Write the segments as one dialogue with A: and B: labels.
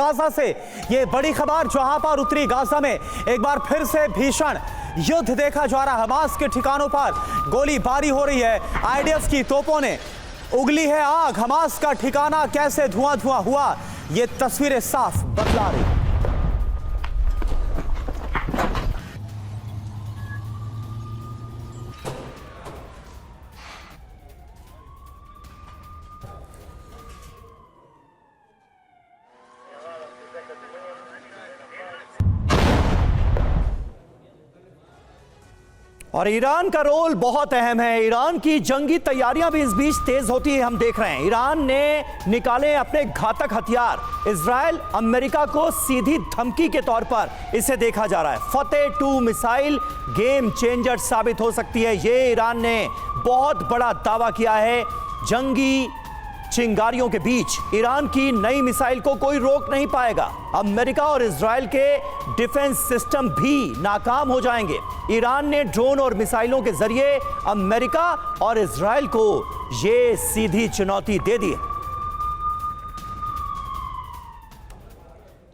A: Gaza से ये बड़ी खबर जहां पर उत्तरी गाजा में एक बार फिर से भीषण युद्ध देखा जा रहा है। हमास के ठिकानों पर गोलीबारी हो रही है। आईडीएफ की तोपों ने उगली है आग। हमास का ठिकाना कैसे धुआं धुआं हुआ, ये तस्वीरें साफ बतला रही।
B: और ईरान का रोल बहुत अहम है। ईरान की जंगी तैयारियां भी इस बीच तेज होती है। हम देख रहे हैं ईरान ने निकाले अपने घातक हथियार। इजराइल अमेरिका को सीधी धमकी के तौर पर इसे देखा जा रहा है। फतेह 2 मिसाइल गेम चेंजर साबित हो सकती है, ये ईरान ने बहुत बड़ा दावा किया है। जंगी चिंगारियों के बीच ईरान की नई मिसाइल को कोई रोक नहीं पाएगा। अमेरिका और इजराइल के डिफेंस सिस्टम भी नाकाम हो जाएंगे। ईरान ने ड्रोन और मिसाइलों के जरिए अमेरिका और इजराइल को यह सीधी चुनौती दे दी है।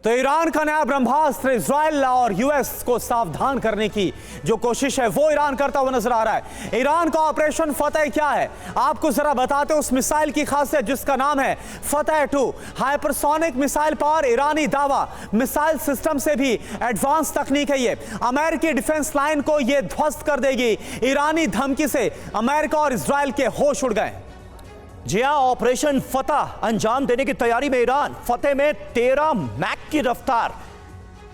A: तो ईरान का नया ब्रह्मास्त्र इजराइल और यूएस को सावधान करने की जो कोशिश है वो ईरान करता हुआ नजर आ रहा है। ईरान का ऑपरेशन फतेह क्या है, आपको जरा बताते हैं उस मिसाइल की खासियत जिसका नाम है फतेह 2। हाइपरसोनिक मिसाइल पर ईरानी दावा, मिसाइल सिस्टम से भी एडवांस तकनीक है। ये अमेरिकी डिफेंस लाइन को यह ध्वस्त कर देगी। ईरानी धमकी से अमेरिका और इजराइल के होश उड़ गए।
B: जी हां, ऑपरेशन फतेह अंजाम देने की तैयारी में ईरान। फतेह में 13 मैक की रफ्तार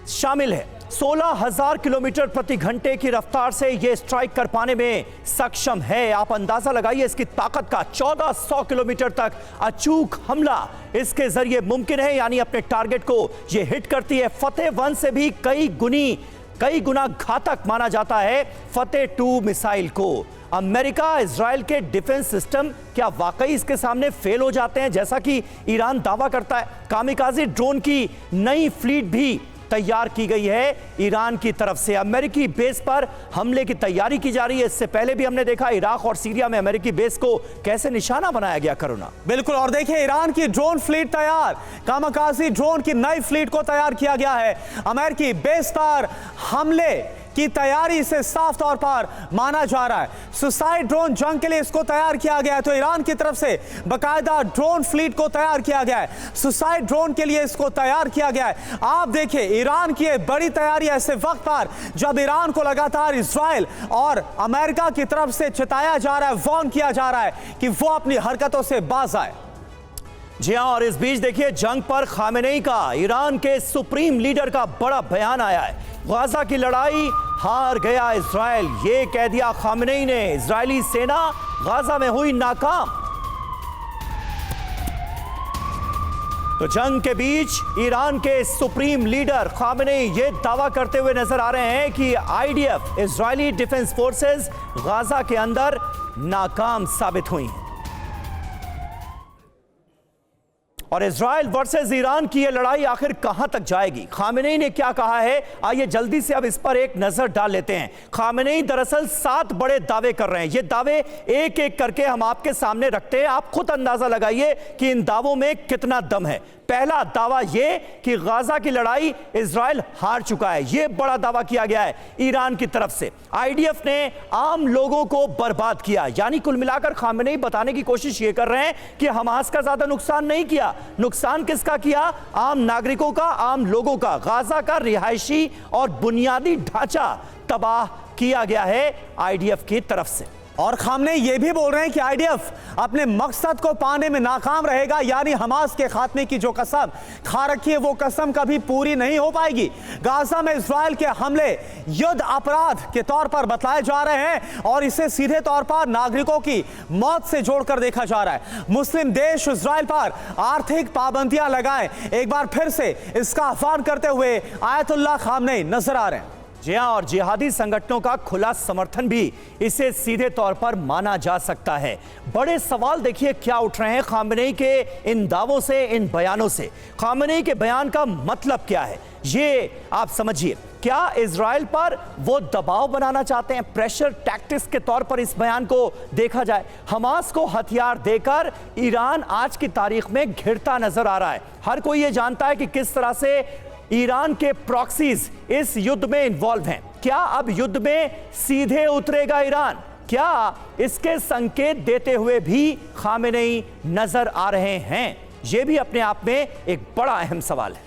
B: शामिल है। 16,000 किलोमीटर प्रति घंटे की रफ्तार से यह स्ट्राइक कर पाने में सक्षम है। आप अंदाजा लगाइए इसकी ताकत का। 1400 किलोमीटर तक अचूक हमला इसके जरिए मुमकिन है, यानी अपने टारगेट को यह हिट करती है। फतेह 1 से भी कई गुना घातक माना जाता है फतेह 2 मिसाइल को। अमेरिका इजराइल के डिफेंस सिस्टम क्या वाकई इसके सामने फेल हो जाते हैं, जैसा कि ईरान दावा करता है? कामिकाज़ी ड्रोन की नई फ्लीट भी तैयार की गई है ईरान की तरफ से। अमेरिकी बेस पर हमले की तैयारी की जा रही है। इससे पहले भी हमने देखा इराक और सीरिया में अमेरिकी बेस को कैसे निशाना बनाया गया। करुणा
A: बिल्कुल, और देखिए ईरान की ड्रोन फ्लीट तैयार। कामिकाज़ी ड्रोन की नई फ्लीट को तैयार किया गया है। अमेरिकी बेस पर हमले की तैयारी से साफ तौर पर माना जा रहा है। सुसाइड ड्रोन जंग के लिए इसको तैयार किया गया है। तो ईरान की तरफ से बकायदा ड्रोन फ्लीट को तैयार किया गया है। सुसाइड ड्रोन के लिए इसको तैयार किया गया है। आप देखिए ईरान की बड़ी तैयारी ऐसे वक्त पर जब ईरान को लगातार इजराइल और अमेरिका की तरफ से चिताया जा रहा है, वार्न किया जा रहा है कि वो अपनी हरकतों से बाज आए।
B: जी हां, और इस बीच देखिए जंग पर खामेनेई का, ईरान के सुप्रीम लीडर का बड़ा बयान आया है। गाजा की लड़ाई हार गया इजराइल, ये कह दिया खामेनेई ने। इजरायली सेना गाजा में हुई नाकाम। तो जंग के बीच ईरान के सुप्रीम लीडर खामेनेई ये दावा करते हुए नजर आ रहे हैं कि IDF, Israeli defence forces Gaza के अंदर नाकाम साबित हुई हैं। और इजराइल वर्सेस ईरान की यह लड़ाई आखिर कहां तक जाएगी, खामेनेई ने क्या कहा है, आइए जल्दी से अब इस पर एक नजर डाल लेते हैं। खामेनेई दरअसल 7 बड़े दावे कर रहे हैं। ये दावे एक एक करके हम आपके सामने रखते हैं, आप खुद अंदाजा लगाइए कि इन दावों में कितना दम है। पहला दावा यह कि गाजा की लड़ाई इजराइल हार चुका है, यह बड़ा दावा किया गया है ईरान की तरफ से। आईडीएफ ने आम लोगों को बर्बाद किया, यानी कुल मिलाकर खामेनेई बताने की कोशिश यह कर रहे हैं कि हमास का ज्यादा नुकसान नहीं किया। नुकसान किसका किया? आम नागरिकों का, आम लोगों का। गाजा का रिहायशी और बुनियादी ढांचा तबाह किया गया है आईडीएफ की तरफ से।
A: और खामनेई ये भी बोल रहे हैं कि आईडीएफ अपने मकसद को पाने में नाकाम रहेगा, यानी हमास के खात्मे की जो कसम खा रखी है वो कसम कभी पूरी नहीं हो पाएगी। गाजा में इजराइल के हमले युद्ध अपराध के तौर पर बतलाए जा रहे हैं और इसे सीधे तौर पर नागरिकों की मौत से जोड़कर देखा जा रहा है। मुस्लिम देश इजराइल पर आर्थिक पाबंदियां लगाएं, एक बार फिर से इसका आह्वान करते हुए आयतुल्लाह खामनेई नजर आ रहे हैं।
B: जी हां, और जिहादी संगठनों का खुला समर्थन भी इसे सीधे तौर पर माना जा सकता है। बड़े सवाल देखिए क्या उठ रहे हैं खामेनेई के इन दावों से, इन बयानों से। खामेनेई के बयान का मतलब क्या है ये आप समझिए। क्या इजराइल पर वो दबाव बनाना चाहते हैं? प्रेशर टैक्टिक्स के तौर पर इस बयान को देखा जाए। हमास को हथियार देकर ईरान आज की तारीख में घिरता नजर आ रहा है। हर कोई ये जानता है कि किस तरह से ईरान के प्रॉक्सीज इस युद्ध में इन्वॉल्व हैं। क्या अब युद्ध में सीधे उतरेगा ईरान? क्या इसके संकेत देते हुए भी खामेनेई नजर आ रहे हैं? यह भी अपने आप में एक बड़ा अहम सवाल है।